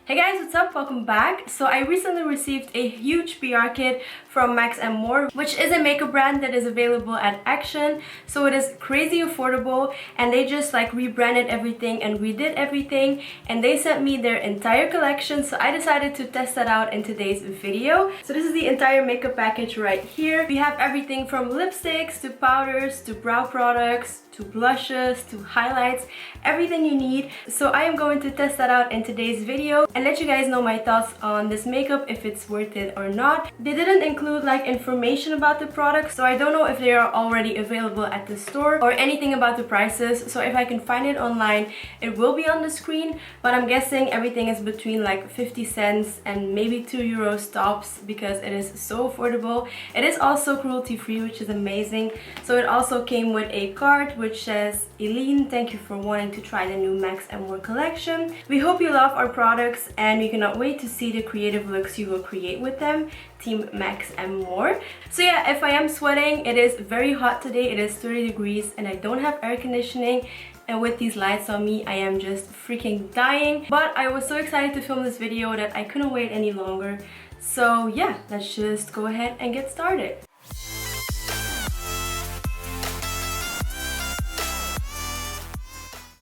Hey guys, what's up? Welcome back. So I recently received a huge PR kit from Max & More, which is a makeup brand that is available at Action. So it is crazy affordable and they just like rebranded everything and redid everything, and they sent me their entire collection. So I decided to test that out in today's video. So this is the entire makeup package right here. We have everything from lipsticks to powders to brow products to blushes to highlights, everything you need. So I am going to test that out in today's video and let you guys know my thoughts on this makeup, if it's worth it or not. They didn't include like information about the products, so I don't know if they are already available at the store or anything about the prices. So if I can find it online, it will be on the screen, but I'm guessing everything is between like 50 cents and maybe 2 euros tops because it is so affordable. It is also cruelty free, which is amazing. So it also came with a card which says, Eline, thank you for wanting to try the new Max & More collection. We hope you love our products and we cannot wait to see the creative looks you will create with them. Team Max & More. So yeah, if I am sweating, it is very hot today. It is 30 degrees and I don't have air conditioning. And with these lights on me, I am just freaking dying. But I was so excited to film this video that I couldn't wait any longer. So yeah, let's just go ahead and get started.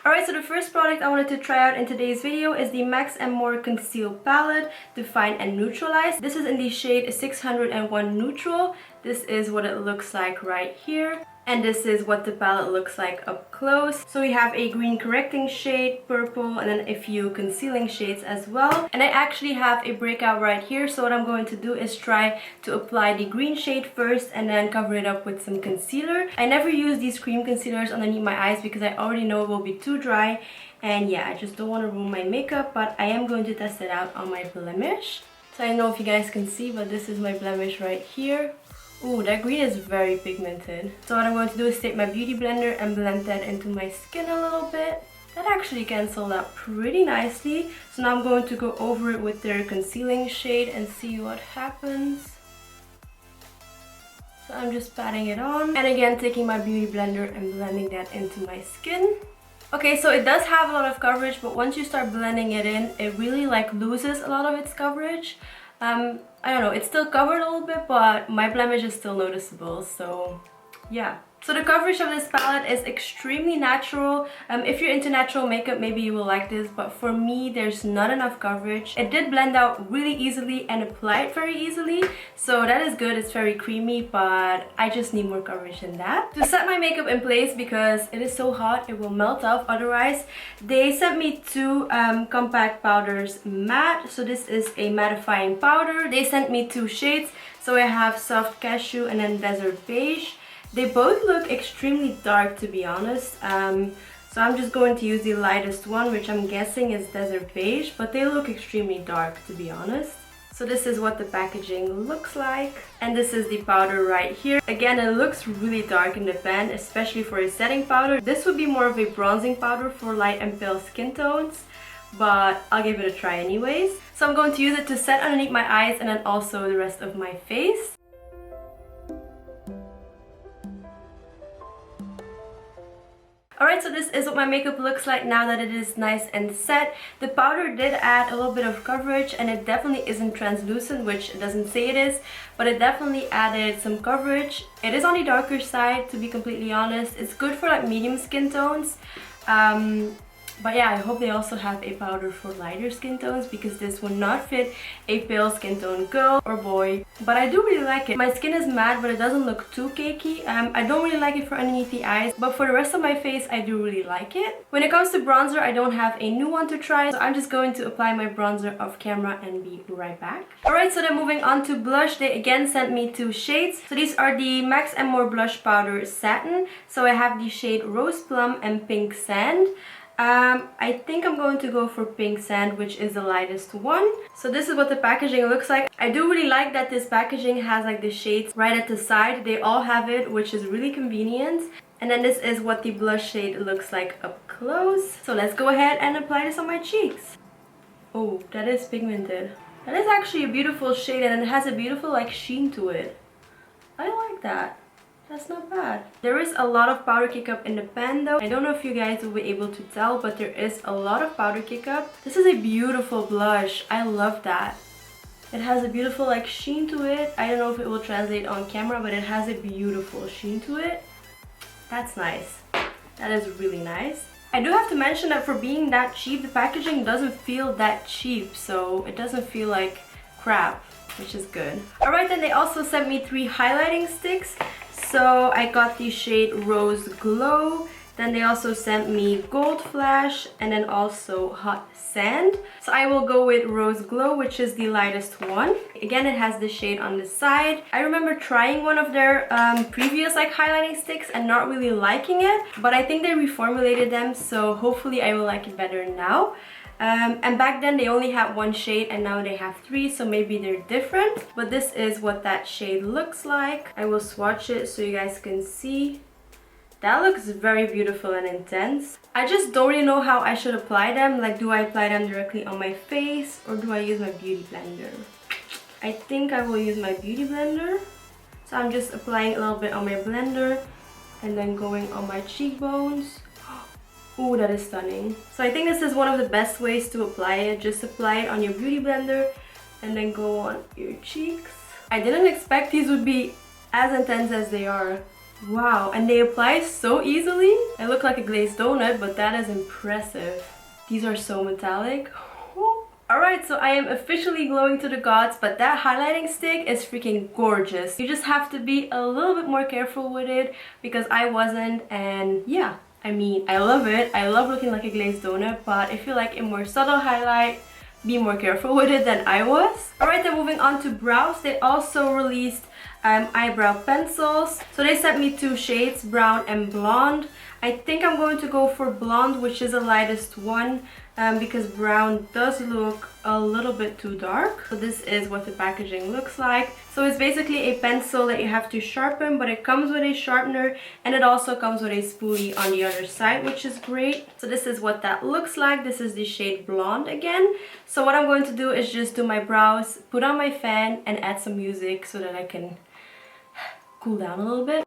Alright, so the first product I wanted to try out in today's video is the Max & More Conceal Palette, Define and Neutralize. This is in the shade 601 Neutral. This is what it looks like right here. And this is what the palette looks like up close. So we have a green correcting shade, purple, and then a few concealing shades as well. And I actually have a breakout right here. So what I'm going to do is try to apply the green shade first and then cover it up with some concealer. I never use these cream concealers underneath my eyes because I already know it will be too dry. And yeah, I just don't want to ruin my makeup, but I am going to test it out on my blemish. So I don't know if you guys can see, but this is my blemish right here. Ooh, that green is very pigmented. So what I'm going to do is take my Beauty Blender and blend that into my skin a little bit. That actually canceled out pretty nicely. So now I'm going to go over it with their concealing shade and see what happens. So I'm just patting it on. And again, taking my Beauty Blender and blending that into my skin. Okay, so it does have a lot of coverage, but once you start blending it in, it really like loses a lot of its coverage. I don't know, it's still covered a little bit, but my blemish is still noticeable, so yeah. So the coverage of this palette is extremely natural. If you're into natural makeup, maybe you will like this, but for me, there's not enough coverage. It did blend out really easily and apply it very easily, so that is good. It's very creamy, but I just need more coverage than that. To set my makeup in place, because it is so hot, it will melt off otherwise, they sent me two compact powders matte. So this is a mattifying powder. They sent me two shades, so I have Soft Cashew and then Desert Beige. They both look extremely dark, to be honest. So I'm just going to use the lightest one, which I'm guessing is Desert Beige, but they look extremely dark, to be honest. So this is what the packaging looks like. And this is the powder right here. Again, it looks really dark in the pan, especially for a setting powder. This would be more of a bronzing powder for light and pale skin tones, but I'll give it a try anyways. So I'm going to use it to set underneath my eyes and then also the rest of my face. Alright, so this is what my makeup looks like now that it is nice and set. The powder did add a little bit of coverage and it definitely isn't translucent, which it doesn't say it is, but it definitely added some coverage. It is on the darker side, to be completely honest. It's good for like medium skin tones. But yeah, I hope they also have a powder for lighter skin tones because this would not fit a pale skin tone girl or boy. But I do really like it. My skin is matte, but it doesn't look too cakey. I don't really like it for underneath the eyes, but for the rest of my face, I do really like it. When it comes to bronzer, I don't have a new one to try, so I'm just going to apply my bronzer off camera and be right back. Alright, so then moving on to blush, they again sent me two shades. So these are the Max & More Blush Powder Satin. So I have the shade Rose Plum and Pink Sand. I think I'm going to go for Pink Sand, which is the lightest one. So this is what the packaging looks like. I do really like that this packaging has like the shades right at the side. They all have it, which is really convenient. And then this is what the blush shade looks like up close. So let's go ahead and apply this on my cheeks. Oh, that is pigmented. That is actually a beautiful shade and it has a beautiful like sheen to it. I like that. That's not bad. There is a lot of powder kick up in the pan though. I don't know if you guys will be able to tell, but there is a lot of powder kick up. This is a beautiful blush. I love that. It has a beautiful like sheen to it. I don't know if it will translate on camera, but it has a beautiful sheen to it. That's nice. That is really nice. I do have to mention that for being that cheap, the packaging doesn't feel that cheap, so it doesn't feel like crap, which is good. Alright, then they also sent me 3 highlighting sticks. So I got the shade Rose Glow. Then they also sent me Gold Flash and then also Hot Sand. So I will go with Rose Glow, which is the lightest one. Again, it has the shade on the side. I remember trying one of their previous like highlighting sticks and not really liking it, but I think they reformulated them, so hopefully I will like it better now. And back then they only had 1 shade and now they have 3, so maybe they're different. But this is what that shade looks like. I will swatch it so you guys can see. That looks very beautiful and intense. I just don't really know how I should apply them. Like, do I apply them directly on my face or do I use my beauty blender? I think I will use my beauty blender. So I'm just applying a little bit on my blender and then going on my cheekbones. Ooh, that is stunning. So I think this is one of the best ways to apply it. Just apply it on your beauty blender and then go on your cheeks. I didn't expect these would be as intense as they are. Wow, and they apply so easily. I look like a glazed donut, but that is impressive. These are so metallic. Alright, so I am officially glowing to the gods, but that highlighting stick is freaking gorgeous. You just have to be a little bit more careful with it because I wasn't, and yeah. I mean, I love it. I love looking like a glazed donut, but if you like a more subtle highlight, be more careful with it than I was. Alright, then moving on to brows. They also released eyebrow pencils. So they sent me 2 shades, brown and blonde. I think I'm going to go for blonde, which is the lightest one, because brown does look a little bit too dark. So this is what the packaging looks like. So it's basically a pencil that you have to sharpen, but it comes with a sharpener and it also comes with a spoolie on the other side, which is great. So this is what that looks like. This is the shade blonde again. So what I'm going to do is just do my brows, put on my fan and add some music so that I can cool down a little bit.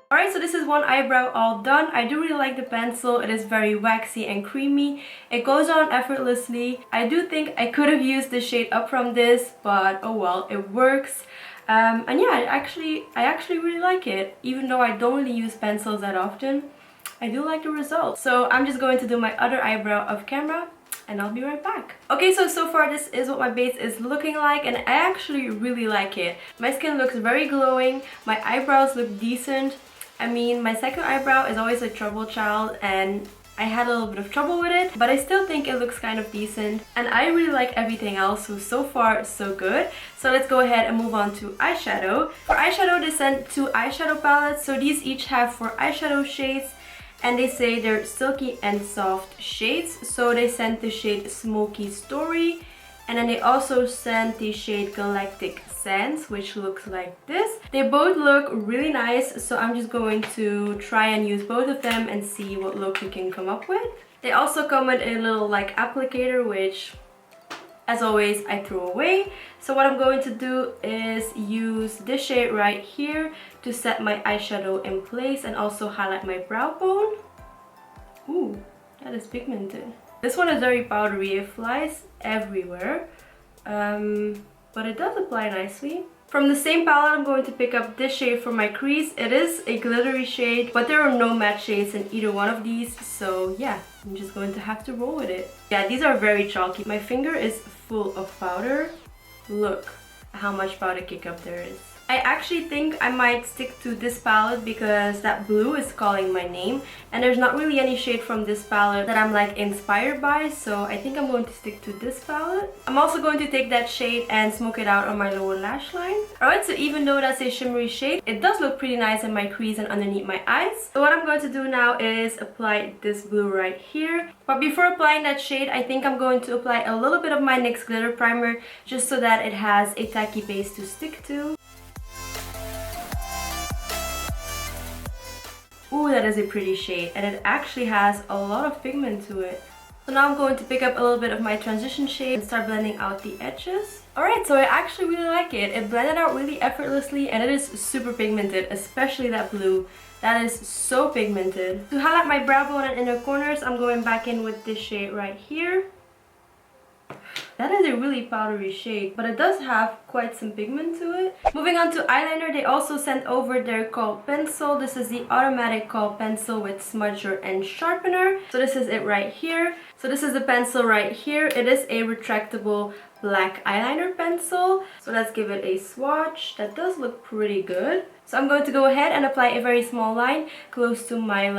Alright, so this is one eyebrow all done. I do really like the pencil. It is very waxy and creamy. It goes on effortlessly. I do think I could have used the shade up from this, but oh well, it works. And yeah, I actually really like it. Even though I don't really use pencils that often, I do like the result. So I'm just going to do my other eyebrow off camera and I'll be right back. Okay, so far this is what my base is looking like and I actually really like it. My skin looks very glowing. My eyebrows look decent. I mean, my second eyebrow is always a trouble child and I had a little bit of trouble with it, but I still think it looks kind of decent and I really like everything else, so far so good. So let's go ahead and move on to eyeshadow. For eyeshadow, they sent 2 eyeshadow palettes, so these each have 4 eyeshadow shades and they say they're silky and soft shades. So they sent the shade Smoky Story and then they also sent the shade Galactic Sands, which looks like this. They both look really nice, so I'm just going to try and use both of them and see what look we can come up with. They also come with a little like applicator, which as always I throw away. So what I'm going to do is use this shade right here to set my eyeshadow in place and also highlight my brow bone. Ooh, that is pigmented. This one is very powdery, it flies everywhere, but it does apply nicely. From the same palette, I'm going to pick up this shade for my crease. It is a glittery shade, but there are no matte shades in either one of these, so yeah, I'm just going to have to roll with it. Yeah, these are very chalky. My finger is full of powder. Look how much powder kick up there is. I actually think I might stick to this palette because that blue is calling my name and there's not really any shade from this palette that I'm like inspired by, so I think I'm going to stick to this palette. I'm also going to take that shade and smoke it out on my lower lash line. Alright, so even though that's a shimmery shade, it does look pretty nice in my crease and underneath my eyes. So what I'm going to do now is apply this blue right here. But before applying that shade, I think I'm going to apply a little bit of my NYX glitter primer just so that it has a tacky base to stick to. Ooh, that is a pretty shade and it actually has a lot of pigment to it. So now I'm going to pick up a little bit of my transition shade and start blending out the edges. Alright, so I actually really like it. It blended out really effortlessly and it is super pigmented, especially that blue. That is so pigmented. To highlight my brow bone and inner corners, I'm going back in with this shade right here. That is a really powdery shade, but it does have quite some pigment to it. Moving on to eyeliner, they also sent over their Kohl pencil. This is the automatic Kohl pencil with smudger and sharpener. So this is it right here. So this is the pencil right here. It is a retractable black eyeliner pencil. So let's give it a swatch. That does look pretty good. So I'm going to go ahead and apply a very small line close to my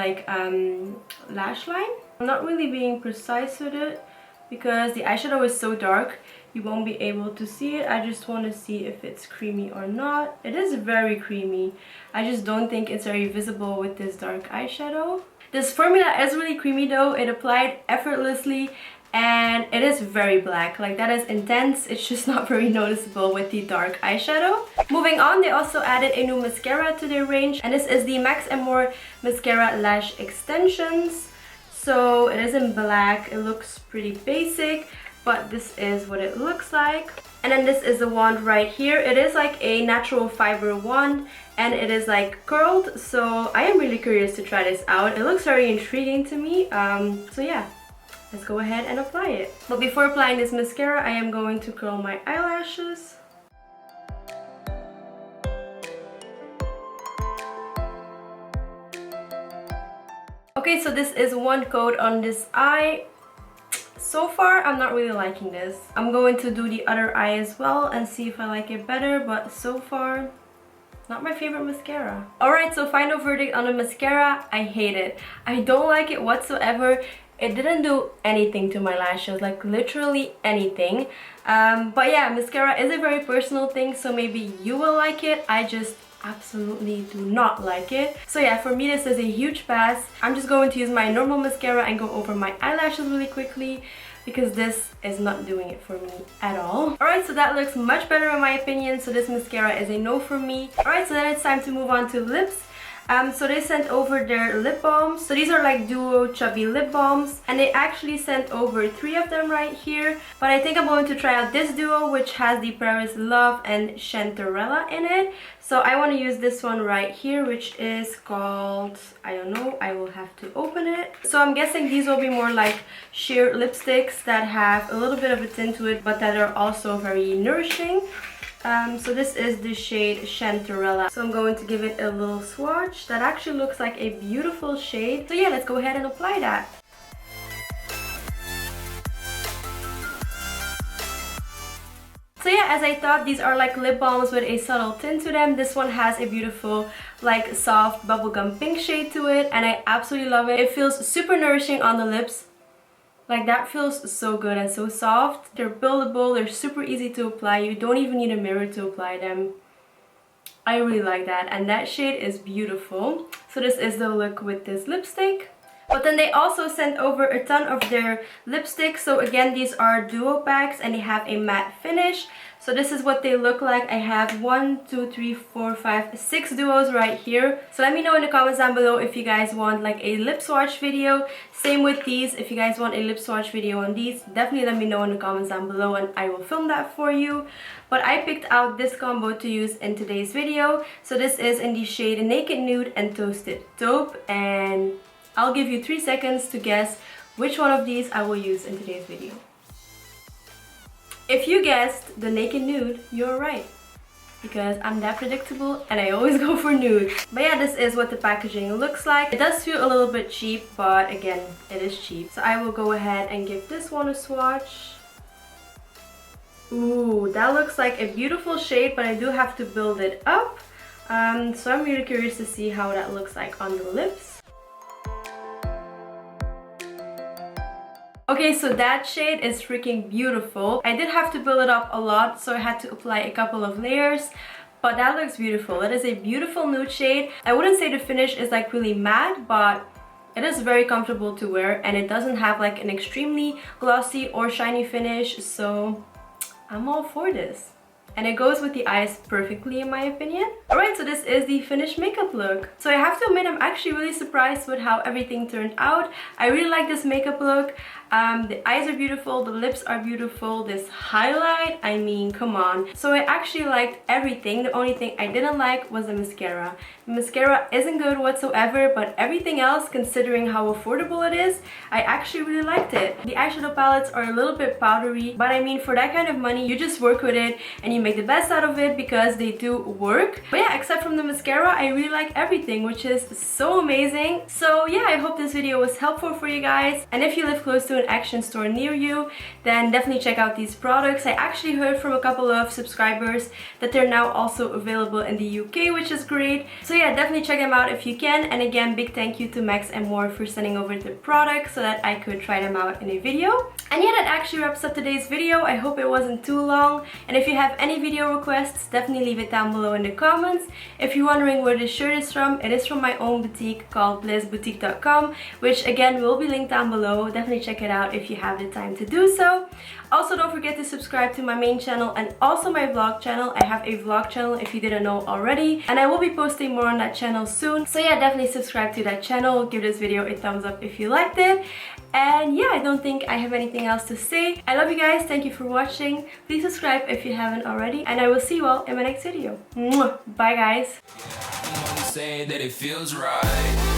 lash line. I'm not really being precise with it, because the eyeshadow is so dark you won't be able to see it. I just want to see if it's creamy or not. It is very creamy. I just don't think it's very visible with this dark eyeshadow. This formula is really creamy though. It applied effortlessly and it is very black. Like, that is intense. It's just not very noticeable with the dark eyeshadow. Moving on, they also added a new mascara to their range, and this is the Max & More Mascara Lash Extensions. So it is in black. It looks pretty basic, but this is what it looks like. And then this is the wand right here. It is like a natural fiber wand and it is like curled. So I am really curious to try this out. It looks very intriguing to me. So yeah, let's go ahead and apply it. But before applying this mascara, I am going to curl my eyelashes. Okay, so this is one coat on this eye. So far, I'm not really liking this. I'm going to do the other eye as well and see if I like it better, but so far, not my favorite mascara. Alright, so final verdict on the mascara. I hate it. I don't like it whatsoever. It didn't do anything to my lashes, like literally anything. But yeah, mascara is a very personal thing, so maybe you will like it. I just absolutely do not like it. So yeah, for me this is a huge pass. I'm just going to use my normal mascara and go over my eyelashes really quickly, because this is not doing it for me at all. Alright, so that looks much better in my opinion, so this mascara is a no for me. Alright, so then it's time to move on to lips. So they sent over their lip balms. So these are like duo chubby lip balms, and they actually sent over 3 of them right here. But I think I'm going to try out this duo, which has the Paris Love and Chanterella in it. So I want to use this one right here, which is called, I don't know, I will have to open it. So I'm guessing these will be more like sheer lipsticks that have a little bit of a tint to it, but that are also very nourishing. So this is the shade Chanterella. So I'm going to give it a little swatch. That actually looks like a beautiful shade. So yeah, let's go ahead and apply that. So yeah, as I thought, these are like lip balms with a subtle tint to them. This one has a beautiful like soft bubblegum pink shade to it, and I absolutely love it. It feels super nourishing on the lips. Like, that feels so good and so soft. They're buildable, they're super easy to apply. You don't even need a mirror to apply them. I really like that, and that shade is beautiful. So this is the look with this lipstick. But then they also sent over a ton of their lipsticks. So again, these are duo packs and they have a matte finish. So this is what they look like. I have 1, 2, 3, 4, 5, 6 duos right here. So let me know in the comments down below if you guys want like a lip swatch video. Same with these. If you guys want a lip swatch video on these, definitely let me know in the comments down below and I will film that for you. But I picked out this combo to use in today's video. So this is in the shade Naked Nude and Toasted Taupe, and I'll give you 3 seconds to guess which one of these I will use in today's video. If you guessed the Naked Nude, you're right, because I'm that predictable and I always go for nude. But yeah, this is what the packaging looks like. It does feel a little bit cheap, but again, it is cheap. So I will go ahead and give this one a swatch. Ooh, that looks like a beautiful shade, but I do have to build it up. So I'm really curious to see how that looks like on the lips. Okay, so that shade is freaking beautiful. I did have to build it up a lot, so I had to apply a couple of layers, but that looks beautiful. It is a beautiful nude shade. I wouldn't say the finish is like really matte, but it is very comfortable to wear, and it doesn't have like an extremely glossy or shiny finish, so I'm all for this. and it goes with the eyes perfectly in my opinion. Alright, so this is the finished makeup look. So I have to admit, I'm actually really surprised with how everything turned out. I really like this makeup look. The eyes are beautiful, the lips are beautiful, this highlight, I mean, come on. So I actually liked everything. The only thing I didn't like was the mascara. The mascara isn't good whatsoever, but everything else, considering how affordable it is, I actually really liked it. The eyeshadow palettes are a little bit powdery, but I mean, for that kind of money, you just work with it and you make the best out of it because they do work. But yeah, except from the mascara, I really like everything, which is so amazing. So yeah, I hope this video was helpful for you guys. And if you live close to an Action store near you, then definitely check out these products. I actually heard from a couple of subscribers that they're now also available in the UK, which is great. So yeah, definitely check them out if you can. And again, big thank you to Max and More for sending over the products so that I could try them out in a video. And yeah, that actually wraps up today's video. I hope it wasn't too long. And if you have any video requests, definitely leave it down below in the comments. If you're wondering where this shirt is from, it is from my own boutique called blaiseboutique.com, which again will be linked down below. Definitely check it out if you have the time to do so. Also, don't forget to subscribe to my main channel and also my vlog channel. I have a vlog channel if you didn't know already, and I will be posting more on that channel soon. So yeah, definitely subscribe to that channel. Give this video a thumbs up if you liked it. And yeah, I don't think I have anything else to say. I love you guys. Thank you for watching. Please subscribe if you haven't already, and I will see you all in my next video. Mwah. Bye guys. Say that it feels right.